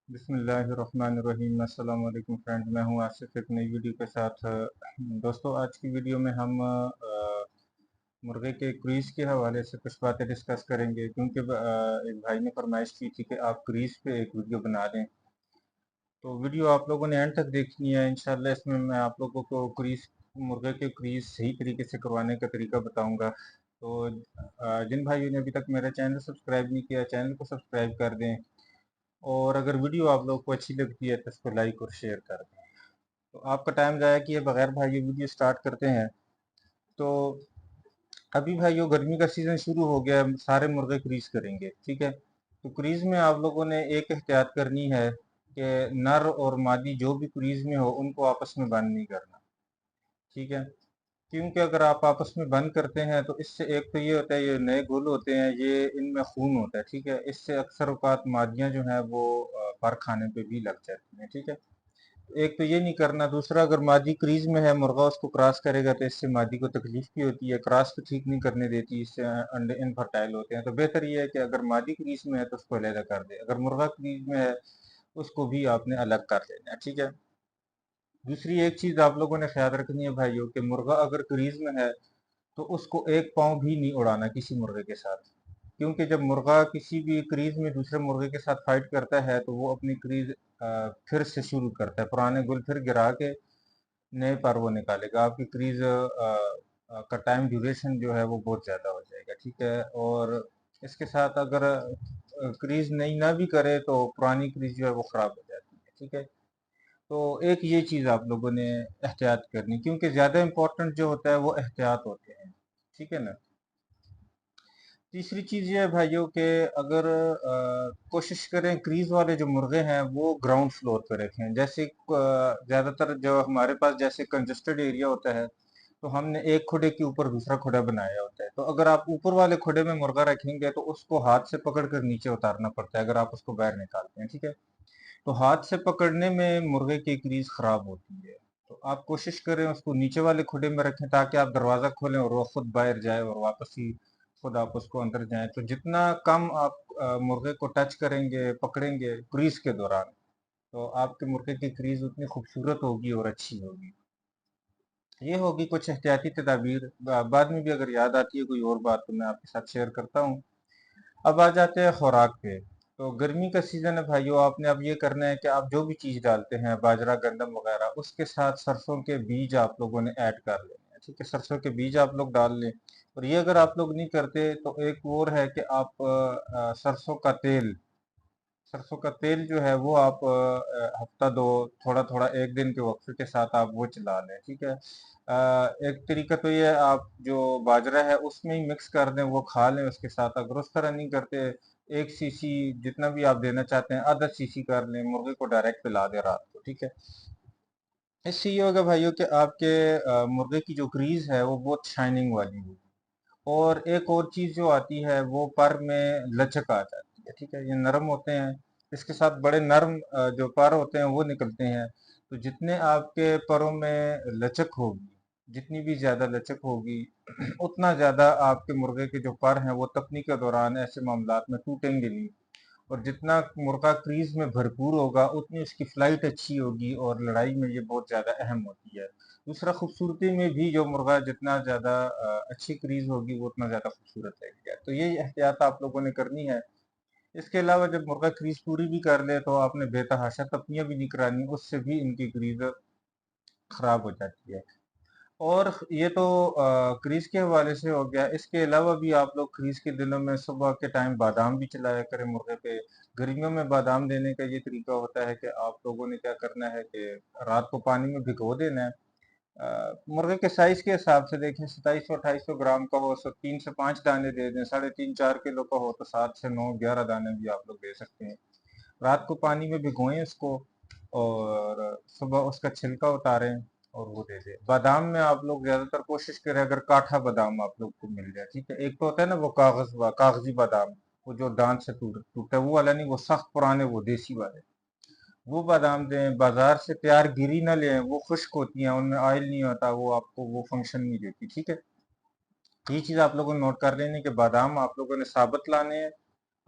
بسم اللہ الرحمن الرحیم۔ السلام علیکم فرینڈ، میں ہوں آصف ایک نئی ویڈیو کے ساتھ۔ دوستو، آج کی ویڈیو میں ہم مرغے کے کریز کے حوالے سے کچھ باتیں ڈسکس کریں گے، کیونکہ ایک بھائی نے فرمائش کی تھی کہ آپ کریز پہ ایک ویڈیو بنا دیں، تو ویڈیو آپ لوگوں نے اینڈ تک دیکھنی ہے۔ انشاءاللہ اس میں میں آپ لوگوں کو مرغے کے کریز صحیح طریقے سے کروانے کا طریقہ بتاؤں گا۔ تو جن بھائیوں نے ابھی تک میرا چینل سبسکرائب نہیں کیا، چینل کو سبسکرائب کر دیں، اور اگر ویڈیو آپ لوگ کو اچھی لگتی ہے تو اس کو لائک اور شیئر کر دیں۔ تو آپ کا ٹائم ضائع کیے بغیر بھائیو ویڈیو سٹارٹ کرتے ہیں۔ تو ابھی بھائیو گرمی کا سیزن شروع ہو گیا ہے، سارے مرغے کریز کریں گے، ٹھیک ہے؟ تو کریز میں آپ لوگوں نے ایک احتیاط کرنی ہے کہ نر اور مادی جو بھی کریز میں ہو ان کو آپس میں بند نہیں کرنا، ٹھیک ہے؟ کیونکہ اگر آپ آپس میں بند کرتے ہیں تو اس سے ایک تو یہ ہوتا ہے، یہ نئے گل ہوتے ہیں، یہ ان میں خون ہوتا ہے، ٹھیک ہے؟ اس سے اکثر اوقات مادیاں جو ہیں وہ پر کھانے پہ بھی لگ جاتی ہیں، ٹھیک ہے؟ ایک تو یہ نہیں کرنا۔ دوسرا، اگر مادی کریز میں ہے، مرغا اس کو کراس کرے گا تو اس سے مادی کو تکلیف بھی ہوتی ہے، کراس کو ٹھیک نہیں کرنے دیتی، اس سے انڈے انفرٹائل ہوتے ہیں۔ تو بہتر یہ ہے کہ اگر مادی کریز میں ہے تو اس کو علیحدہ کر دے، اگر مرغا کریز میں ہے اس کو بھی آپ نے الگ کر لینا ہے، ٹھیک ہے؟ دوسری ایک چیز آپ لوگوں نے خیال رکھنی ہے بھائیو کہ مرغا اگر کریز میں ہے تو اس کو ایک پاؤں بھی نہیں اڑانا کسی مرغے کے ساتھ، کیونکہ جب مرغا کسی بھی کریز میں دوسرے مرغے کے ساتھ فائٹ کرتا ہے تو وہ اپنی کریز پھر سے شروع کرتا ہے، پرانے گل پھر گرا کے نئے پر وہ نکالے گا۔ آپ کی کریز کا ٹائم ڈیوریشن جو ہے وہ بہت زیادہ ہو جائے گا، ٹھیک ہے؟ اور اس کے ساتھ اگر کریز نئی نہ بھی کرے تو پرانی کریز جو ہے وہ خراب ہو جاتی ہے، ٹھیک ہے؟ تو ایک یہ چیز آپ لوگوں نے احتیاط کرنی، کیونکہ زیادہ امپورٹنٹ جو ہوتا ہے وہ احتیاط ہوتے ہیں، ٹھیک ہے نا؟ تیسری چیز یہ ہے بھائیوں کہ اگر کوشش کریں کریز والے جو مرغے ہیں وہ گراؤنڈ فلور پہ رکھیں، جیسے زیادہ تر جو ہمارے پاس جیسے کنجسٹڈ ایریا ہوتا ہے تو ہم نے ایک کھڈے کے اوپر دوسرا کھڈا بنایا ہوتا ہے، تو اگر آپ اوپر والے کھڈے میں مرغا رکھیں گے تو اس کو ہاتھ سے پکڑ کر نیچے اتارنا پڑتا ہے اگر آپ اس کو باہر نکالتے ہیں، ٹھیک ہے؟ تو ہاتھ سے پکڑنے میں مرغے کی کریز خراب ہوتی ہے، تو آپ کوشش کریں اس کو نیچے والے کھڈے میں رکھیں تاکہ آپ دروازہ کھولیں اور وہ خود باہر جائے اور واپس ہی خود آپ اس کو اندر جائیں۔ تو جتنا کم آپ مرغے کو ٹچ کریں گے، پکڑیں گے کریز کے دوران، تو آپ کے مرغے کی کریز اتنی خوبصورت ہوگی اور اچھی ہوگی۔ یہ ہوگی کچھ احتیاطی تدابیر، بعد میں بھی اگر یاد آتی ہے کوئی اور بات تو میں آپ کے ساتھ شیئر کرتا ہوں۔ اب آ جاتے ہیں خوراک پہ۔ تو گرمی کا سیزن ہے بھائیو، آپ نے اب یہ کرنا ہے کہ آپ جو بھی چیز ڈالتے ہیں باجرہ، گندم وغیرہ، اس کے ساتھ سرسوں کے بیج آپ لوگوں نے ایڈ کر لینے ہیں، ٹھیک ہے؟ سرسوں کے بیج آپ لوگ ڈال لیں، اور یہ اگر آپ لوگ نہیں کرتے تو ایک اور ہے کہ آپ سرسوں کا تیل جو ہے وہ آپ ہفتہ دو تھوڑا تھوڑا ایک دن کے وقفے کے ساتھ آپ وہ چلا لیں، ٹھیک ہے؟ ایک طریقہ تو یہ ہے آپ جو باجرہ ہے اس میں ہی مکس کر دیں، وہ کھا لیں اس کے ساتھ۔ اگر اس طرح نہیں کرتے، 1 cc جتنا بھی آپ دینا چاہتے ہیں آدھا cc کر لیں، مرغے کو ڈائریکٹ پلا دیں رات کو، ٹھیک ہے؟ اس سے یہ ہوگا بھائیو کہ آپ کے مرغے کی جو کریز ہے وہ بہت شائننگ والی ہوگی، اور ایک اور چیز جو آتی ہے وہ پر میں لچک آ جاتی ہے، ٹھیک ہے؟ یہ نرم ہوتے ہیں، اس کے ساتھ بڑے نرم جو پر ہوتے ہیں وہ نکلتے ہیں، تو جتنے آپ کے پروں میں لچک ہوگی، جتنی بھی زیادہ لچک ہوگی اتنا زیادہ آپ کے مرغے کے جو پر ہیں وہ تپنی کے دوران ایسے معاملات میں ٹوٹیں گے نہیں، اور جتنا مرغہ کریز میں بھرپور ہوگا اتنی اس کی فلائٹ اچھی ہوگی، اور لڑائی میں یہ بہت زیادہ اہم ہوتی ہے۔ دوسرا، خوبصورتی میں بھی جو مرغہ جتنا زیادہ اچھی کریز ہوگی وہ اتنا زیادہ خوبصورت لگے گا، تو یہ احتیاط آپ لوگوں نے کرنی ہے۔ اس کے علاوہ جب مرغہ کریز پوری بھی کر لے تو آپ نے بے تحاشا تپنیاں بھی نہیں کرانی، اس سے بھی ان کی کریز خراب ہو جاتی ہے۔ اور یہ تو کریز کے حوالے سے ہو گیا، اس کے علاوہ بھی آپ لوگ کریز کے دنوں میں صبح کے ٹائم بادام بھی چلایا کریں مرغے پہ۔ گرمیوں میں بادام دینے کا یہ طریقہ ہوتا ہے کہ آپ لوگوں نے کیا کرنا ہے کہ رات کو پانی میں بھگو دینا ہے، مرغے کے سائز کے حساب سے دیکھیں، 2700-2800 گرام کا ہو تو 3 سے 5 دانے دے دیں، 3.5-4 کلو کا ہو تو 7 سے 9 11 دانے بھی آپ لوگ دے سکتے ہیں۔ رات کو پانی میں بھگوئیں اس کو، اور صبح اس کا چھلکا اتاریں اور وہ دے دیں۔ بادام میں آپ لوگ زیادہ تر کوشش کریں اگر کاٹھا بادام آپ لوگ کو مل جائے، ٹھیک ہے؟ ایک تو ہوتا ہے نا وہ کاغذی بادام، وہ جو دانت سے ٹوٹتا ہے وہ والا نہیں، وہ سخت پرانے وہ دیسی والے، وہ بادام دیں۔ بازار سے تیار گری نہ لیں، وہ خشک ہوتی ہیں، ان میں آئل نہیں ہوتا، وہ آپ کو وہ فنکشن نہیں دیتی، ٹھیک ہے؟ یہ چیز آپ لوگوں نے نوٹ کر لینی کہ بادام آپ لوگوں نے ثابت لانے ہیں،